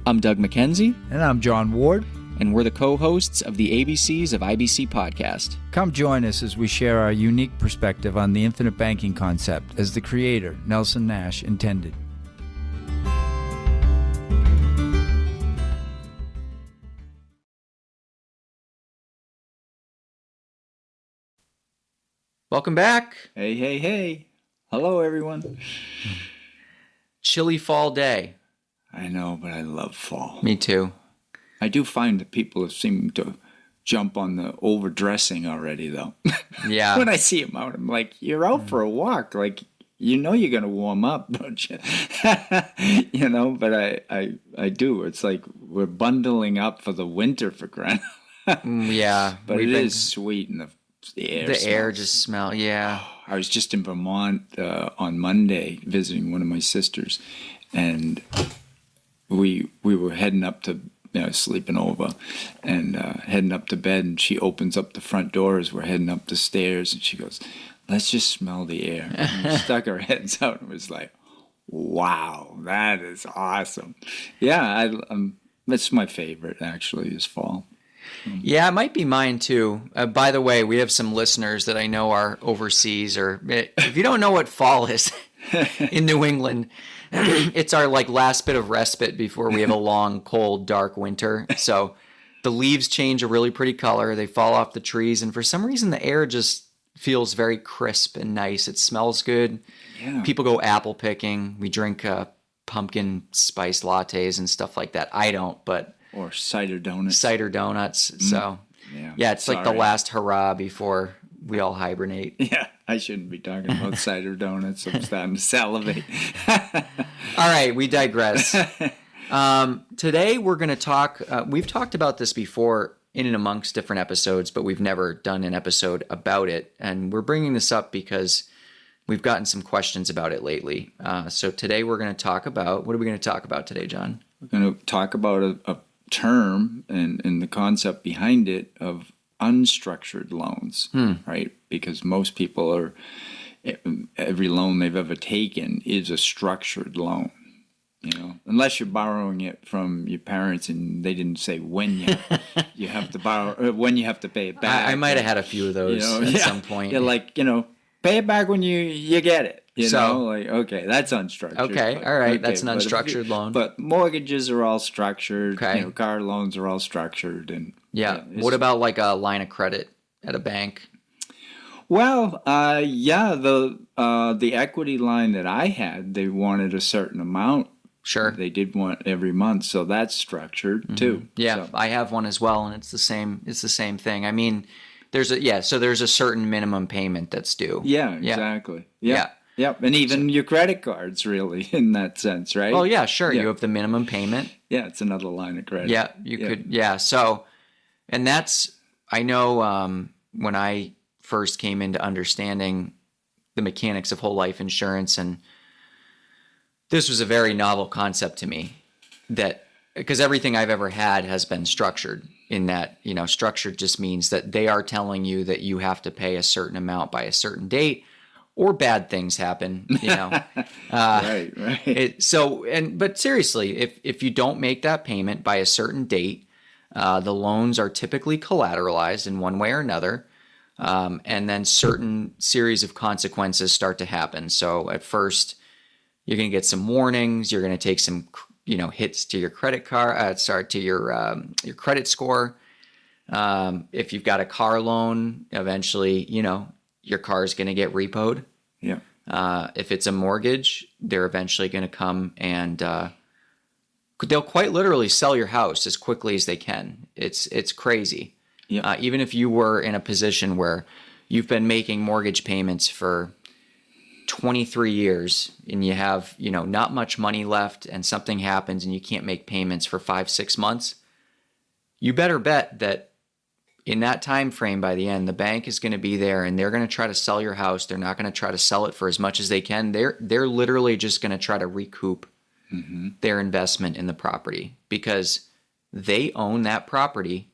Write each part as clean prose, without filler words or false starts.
I'm Doug McKenzie. And I'm John Ward. And we're the co-hosts of the ABCs of IBC podcast. Come join us as we share our unique perspective on the infinite banking concept as the creator, Nelson Nash, intended. Welcome back. Hey. Hello, everyone. Chilly fall day. I know, but I love fall. Me too. I do find that people seem to jump on the overdressing already, though. Yeah. When I see them out, I'm like, you're out for a walk. Like, you know you're going to warm up, don't you? But I do. It's like we're bundling up for the winter for crying. Yeah. But is sweet in the air. The air just smells, yeah. I was just in Vermont on Monday visiting one of my sisters, and we were heading up to, sleeping over and heading up to bed, and she opens up the front door as we're heading up the stairs, and she goes, let's just smell the air. And stuck her heads out and was like, wow, that is awesome. Yeah, that's my favorite, actually, is fall. Yeah, it might be mine too. By the way, we have some listeners that I know are overseas, or if you don't know what fall is in New England, it's our last bit of respite before we have a long, cold, dark winter. So the leaves change a really pretty color. They fall off the trees, and for some reason the air just feels very crisp and nice. It smells good. Yeah. People go apple picking. We drink pumpkin spice lattes and stuff like that. I don't, but... Or cider donuts. So, yeah, it's like the last hurrah before we all hibernate. Yeah, I shouldn't be talking about cider donuts. I'm starting to salivate. All right, we digress. Today we're going to talk, we've talked about this before in and amongst different episodes, but we've never done an episode about it. And we're bringing this up because we've gotten some questions about it lately. So today we're going to talk about, what are we going to talk about today, John? We're going to talk about a term and the concept behind it of unstructured loans, right? Because most people every loan they've ever taken is a structured loan, unless you're borrowing it from your parents and they didn't say when you have to borrow, or when you have to pay it back. I might have had a few of those at some point. Yeah, pay it back when you get it. Okay, that's unstructured. Okay, all right, that's an unstructured loan. But mortgages are all structured. Okay. Car loans are all structured. And what about like a line of credit at a bank? Well, the equity line that I had, they wanted a certain amount. Sure. They did want every month, so that's structured too. Yeah, so. I have one as well, and it's the same. It's the same thing. I mean, there's a certain minimum payment that's due. Yeah, exactly. Yeah. Yep, and even your credit cards, really, in that sense, right? Oh, yeah, sure. Yeah. You have the minimum payment. Yeah, it's another line of credit. Yeah, you could. Yeah, so, and that's, I know when I first came into understanding the mechanics of whole life insurance, and this was a very novel concept to me, that because everything I've ever had has been structured in that, structured just means that they are telling you that you have to pay a certain amount by a certain date, or bad things happen, Right. But seriously, if you don't make that payment by a certain date, the loans are typically collateralized in one way or another, and then certain series of consequences start to happen. So at first, you're going to get some warnings. You're going to take some, hits to your credit card. To your credit score. If you've got a car loan, eventually, your car is going to get repoed. Yeah. If it's a mortgage, they're eventually going to come and they'll quite literally sell your house as quickly as they can. It's crazy. Yeah. Even if you were in a position where you've been making mortgage payments for 23 years and you have, not much money left, and something happens and you can't make payments for 5-6 months, you better bet that in that time frame, by the end, the bank is going to be there and they're going to try to sell your house. They're not going to try to sell it for as much as they can. They're literally just going to try to recoup their investment in the property, because they own that property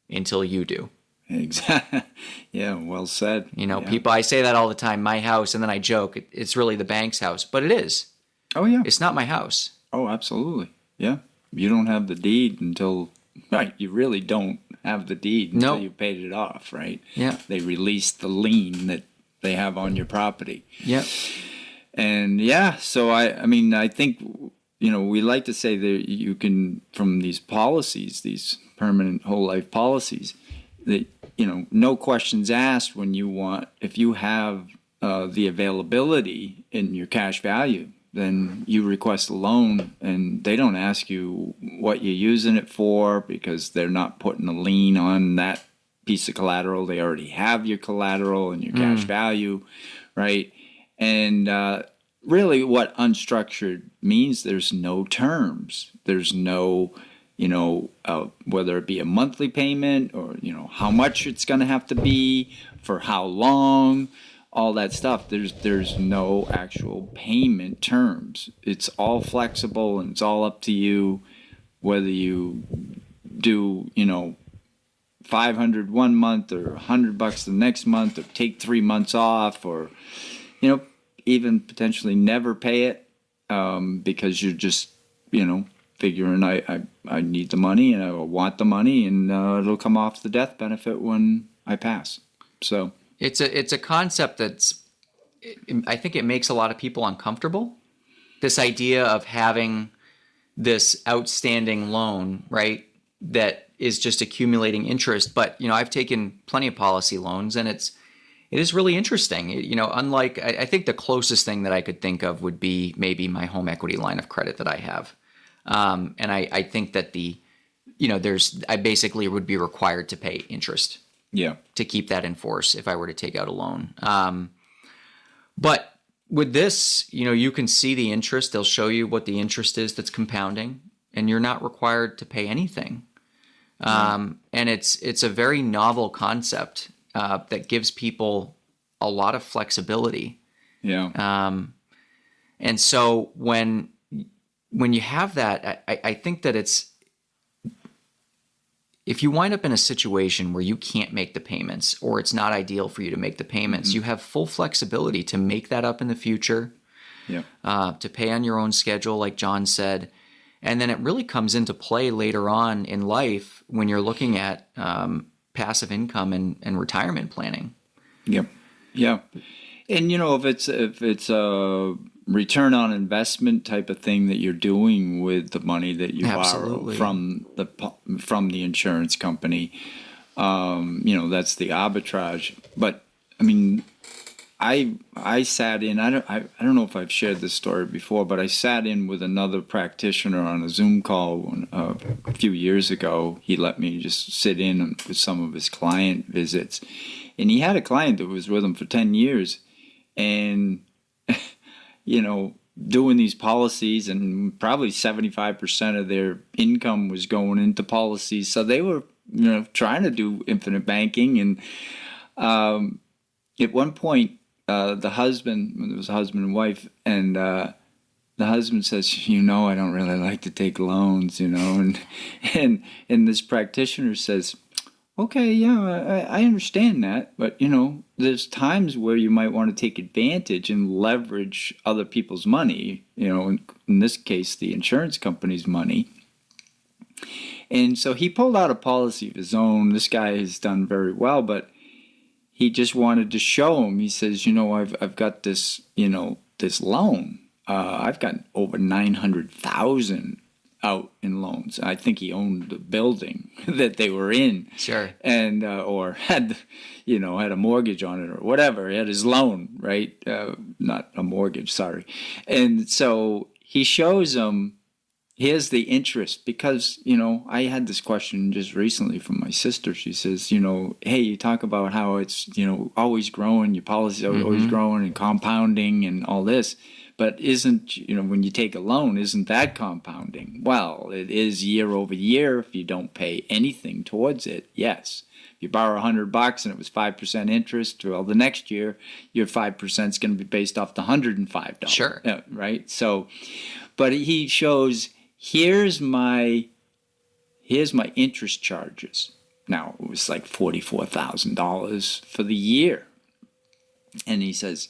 until you do. Exactly. Yeah, well said. People, I say that all the time, my house, and then I joke, it's really the bank's house, but it is. Oh, yeah. It's not my house. Oh, absolutely. Yeah. you don't have the deed until, right, you really don't have the deed until Nope. you paid it off, right? Yeah. They release the lien that they have on your property. Yep. And yeah, so I mean, I think, we like to say that you can, from these policies, these permanent whole life policies, that, no questions asked if you have the availability in your cash value, then you request a loan and they don't ask you what you're using it for, because they're not putting a lien on that piece of collateral. They already have your collateral and your cash value, right? And really what unstructured means, there's no terms. There's no, whether it be a monthly payment or, how much it's going to have to be, for how long, all that stuff. There's no actual payment terms. It's all flexible, and it's all up to you whether you do, 500 one month or $100 the next month, or take 3 months off, or, even potentially never pay it, because you're just, figuring I need the money and I want the money, and it'll come off the death benefit when I pass. So It's a concept I think it makes a lot of people uncomfortable. This idea of having this outstanding loan, right, that is just accumulating interest. But, I've taken plenty of policy loans, and it is really interesting. Unlike, I think the closest thing that I could think of would be maybe my home equity line of credit that I have. And I think that I basically would be required to pay interest. yeah, To keep that in force if I were to take out a loan. But with this, you can see the interest. They'll show you what the interest is that's compounding, and you're not required to pay anything. And it's a very novel concept that gives people a lot of flexibility. yeah, And so when you have that, I think that if you wind up in a situation where you can't make the payments, or it's not ideal for you to make the payments, you have full flexibility to make that up in the future, to pay on your own schedule, like John said. And then it really comes into play later on in life when you're looking at passive income and retirement planning. Yep. Yeah. And if it's a return on investment type of thing that you're doing with the money that you Absolutely. borrow from the insurance company, that's the arbitrage. But I mean, I sat in. I don't know if I've shared this story before, but I sat in with another practitioner on a Zoom call a few years ago. He let me just sit in with some of his client visits, and he had a client that was with him for 10 years, and doing these policies, and probably 75% of their income was going into policies. So they were, trying to do infinite banking, and at one point, the husband, when it was a husband and wife, and the husband says, I don't really like to take loans, and this practitioner says, okay, yeah, I understand that, but there's times where you might want to take advantage and leverage other people's money, in this case, the insurance company's money. And so he pulled out a policy of his own. This guy has done very well, but he just wanted to show him. He says, I've got this, this loan. I've got over 900,000 out in loans. I think he owned the building that they were in. Sure. And or had a mortgage on it or whatever. He had his loan, right? Not a mortgage, sorry. And so he shows him, here's the interest, because I had this question just recently from my sister. She says, hey, you talk about how it's always growing, your policies are always growing and compounding and all this. But isn't, when you take a loan, isn't that compounding? Well, it is year over year if you don't pay anything towards it, yes. If you borrow $100 and it was 5% interest, well, the next year, your 5% is going to be based off the $105. Sure. Right? So, but he shows, here's my interest charges. Now, it was like $44,000 for the year. And he says,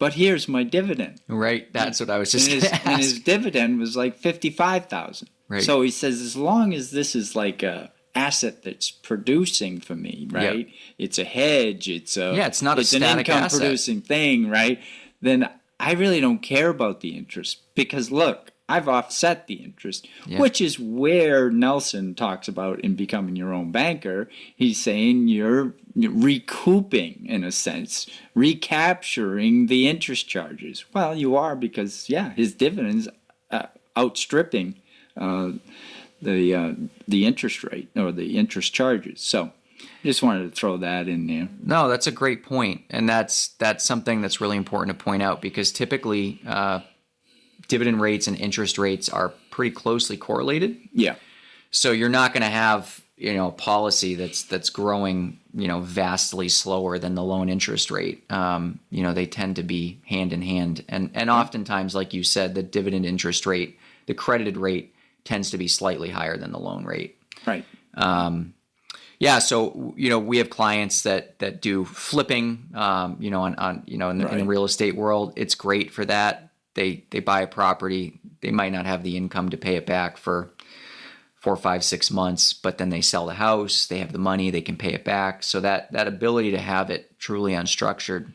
but here's my dividend. Right. That's what I was just going to ask. And his dividend was like $55,000. Right. So he says, as long as this is like a asset that's producing for me, right? It's a hedge. It's it's not a it's an static income asset. producing thing, right? Then I really don't care about the interest because look, I've offset the interest, which is where Nelson talks about in becoming your own banker. He's saying you're recouping, in a sense, recapturing the interest charges. Well, you are because, his dividends outstripping the interest rate or the interest charges. So just wanted to throw that in there. No, that's a great point, and that's something that's really important to point out because typically dividend rates and interest rates are pretty closely correlated. Yeah. So you're not going to have a policy that's growing vastly slower than the loan interest rate. They tend to be hand in hand, and oftentimes, like you said, the dividend interest rate, the credited rate, tends to be slightly higher than the loan rate. Right. So we have clients that do flipping, in the real estate world. It's great for that. They buy a property. They might not have the income to pay it back for 4, 5, 6 months, but then they sell the house. They have the money. They can pay it back. So that ability to have it truly unstructured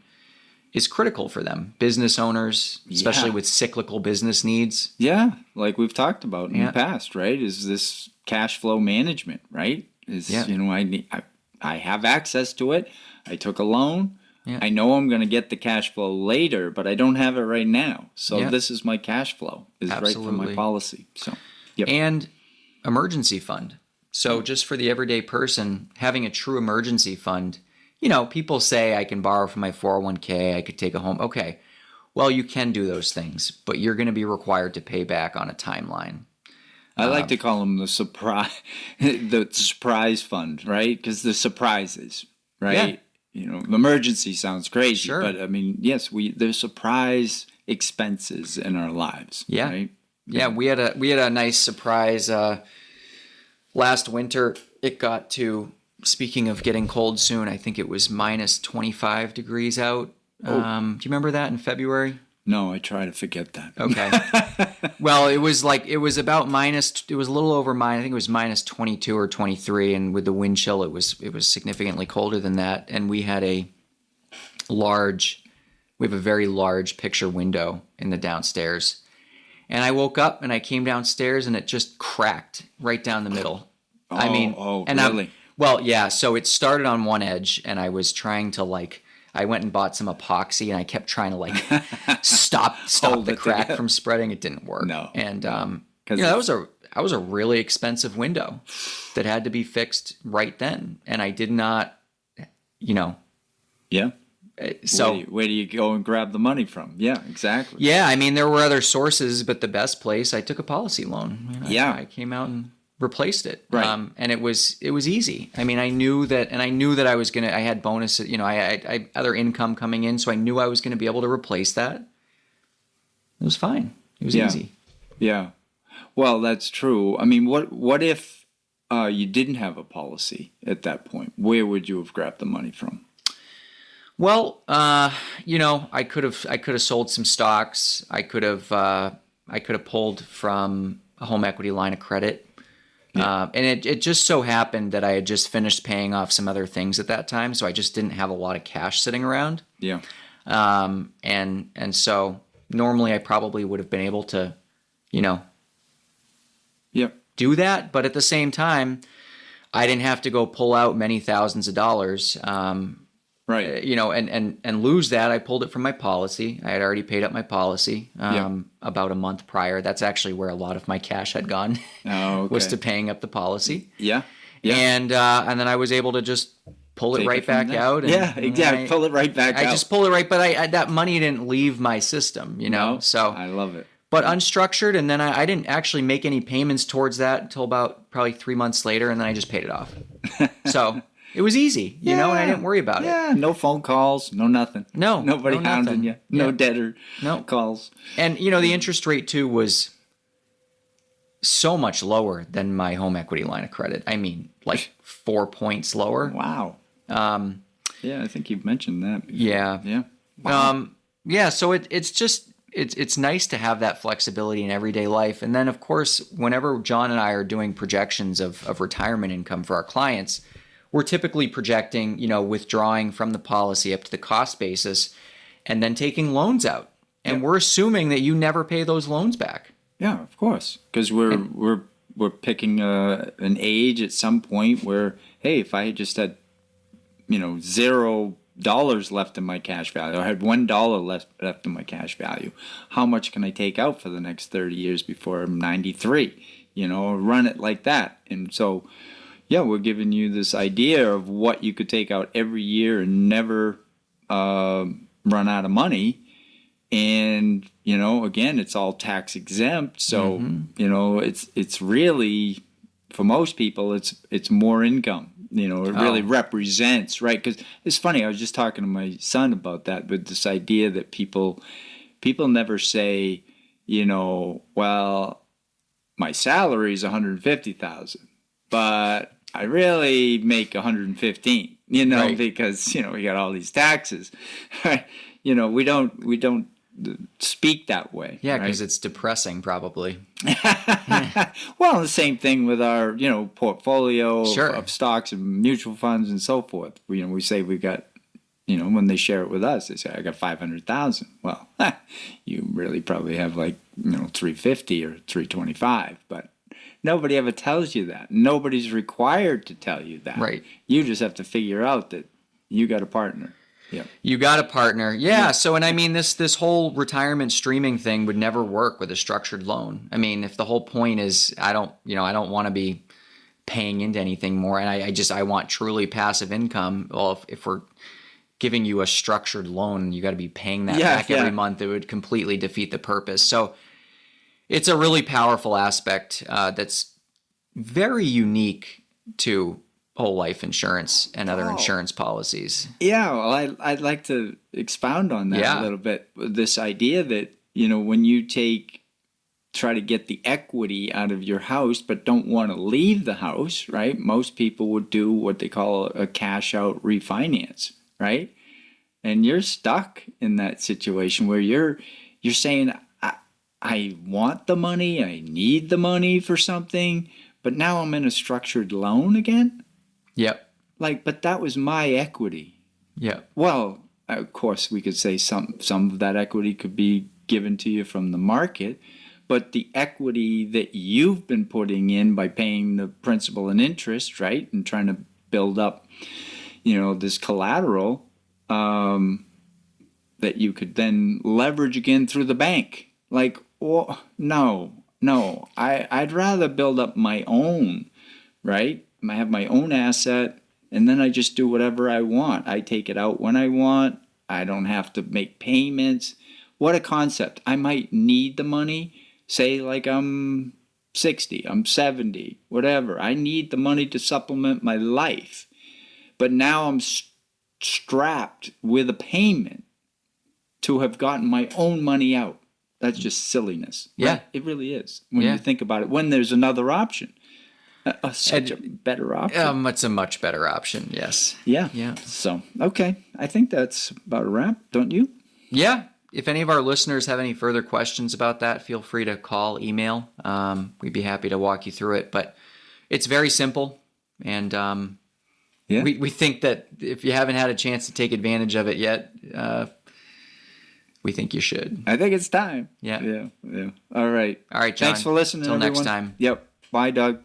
is critical for them. Business owners, especially with cyclical business needs. Yeah, like we've talked about in the past, right? Is this cash flow management, right? I have access to it. I took a loan. Yeah. I know I'm going to get the cash flow later, but I don't have it right now. So this is my cash flow. Is right from my policy. So, and emergency fund. So just for the everyday person, having a true emergency fund. People say I can borrow from my 401k. I could take a home. Okay, well, you can do those things, but you're going to be required to pay back on a timeline. I like to call them the surprise fund, right? Because the surprises, right? Yeah. Emergency sounds crazy, but I mean, yes, there's surprise expenses in our lives. Yeah, right? Yeah. We had a nice surprise last winter. It got to, speaking of getting cold soon, I think it was minus 25 degrees out. Do you remember that in February? No, I try to forget that. Okay. Well, it was about it was a little over I think it was minus 22 or 23. And with the wind chill, it was significantly colder than that. And we have a very large picture window in the downstairs. And I woke up and I came downstairs and it just cracked right down the middle. Really? So it started on one edge and I was trying to I went and bought some epoxy and I kept trying to stop the crack from spreading. It didn't work. No. And that was a really expensive window that had to be fixed right then. And I did not, Yeah. So where do you go and grab the money from? Yeah, exactly. Yeah, I mean there were other sources, but the best place, I took a policy loan. I came out and replaced it. Right. And it was easy. I mean, I knew that I was I had bonuses, I had other income coming in, so I knew I was going to be able to replace that. It was fine. It was easy. Yeah. Well, that's true. I mean, what if you didn't have a policy at that point? Where would you have grabbed the money from? Well, I could have sold some stocks. I could have pulled from a home equity line of credit. Yeah. And it just so happened that I had just finished paying off some other things at that time, so I just didn't have a lot of cash sitting around. Yeah. And so normally I probably would have been able to, do that, but at the same time, I didn't have to go pull out many thousands of dollars. Right. And lose that. I pulled it from my policy. I had already paid up my policy about a month prior. That's actually where a lot of my cash had gone. Oh, okay. Was to paying up the policy. Yeah. And then I was able to just pull it right back out. And, pull it right back out. I just pull it right, but I that money didn't leave my system, No, so I love it. But unstructured, and then I didn't actually make any payments towards that until about probably 3 months later, and then I just paid it off. So it was easy, and I didn't worry about it. Yeah, no phone calls, no nothing. No, nobody hounding you. No debtor calls. And the interest rate too was so much lower than my home equity line of credit. I mean, 4 points lower. Wow. I think you've mentioned that before. Yeah. Yeah. Wow. So it's just it's nice to have that flexibility in everyday life. And then, of course, whenever John and I are doing projections of retirement income for our clients, we're typically projecting, withdrawing from the policy up to the cost basis and then taking loans out. And we're assuming that you never pay those loans back. Yeah, of course, because we're picking an age at some point where, hey, if I just had, $0 left in my cash value, or I had $1 left in my cash value, how much can I take out for the next 30 years before I'm 93? Run it like that. And so, yeah, we're giving you this idea of what you could take out every year and never run out of money. And, again, it's all tax exempt. So, it's really, for most people, it's more income. It really represents, right? Because it's funny, I was just talking to my son about that, with this idea that people never say, well, my salary is $150,000, but I really make $115,000, right. because, we got all these taxes. We don't speak that way. Yeah, because it's depressing, probably. Well, the same thing with our, portfolio Sure. of stocks and mutual funds and so forth. We say we got, when they share it with us, they say, I got 500,000. Well, you really probably have like, 350 or 325, but nobody ever tells you that. Nobody's required to tell you that. Right. You just have to figure out that you got a partner. Yeah. You got a partner. Yeah. So, and I mean, this whole retirement streaming thing would never work with a structured loan. I mean, if the whole point is I don't want to be paying into anything more, and I want truly passive income. Well, if we're giving you a structured loan, you got to be paying that back every month. It would completely defeat the purpose. So it's a really powerful aspect that's very unique to whole life insurance and other insurance policies. Yeah, well, I'd like to expound on that a little bit. This idea that, when you try to get the equity out of your house but don't want to leave the house, right? Most people would do what they call a cash out refinance, right? And you're stuck in that situation where you're saying, I want the money, I need the money for something, but now I'm in a structured loan again? Yep. But that was my equity. Yeah. Well, of course, we could say some of that equity could be given to you from the market, but the equity that you've been putting in by paying the principal and interest, right, and trying to build up, this collateral that you could then leverage again through the bank. No, I'd rather build up my own, right? I have my own asset, and then I just do whatever I want. I take it out when I want. I don't have to make payments. What a concept. I might need the money, say I'm 60, I'm 70, whatever. I need the money to supplement my life. But now I'm strapped with a payment to have gotten my own money out. That's just silliness. Yeah. Right? It really is when you think about it, when there's another option. Such a better option. It's a much better option, yes. Yeah. Yeah. So, okay. I think that's about a wrap, don't you? Yeah. If any of our listeners have any further questions about that, feel free to call, email. We'd be happy to walk you through it. But it's very simple. And we think that if you haven't had a chance to take advantage of it yet, we think you should. I think it's time. Yeah. Yeah. All right. All right, John. Thanks for listening, Till everyone. next time. Yep. Bye, Doug.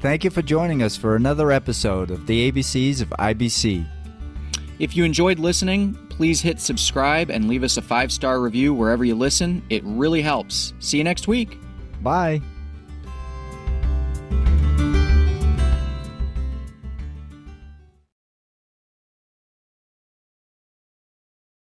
Thank you for joining us for another episode of the ABCs of IBC. If you enjoyed listening, please hit subscribe and leave us a 5-star review wherever you listen. It really helps. See you next week. Bye.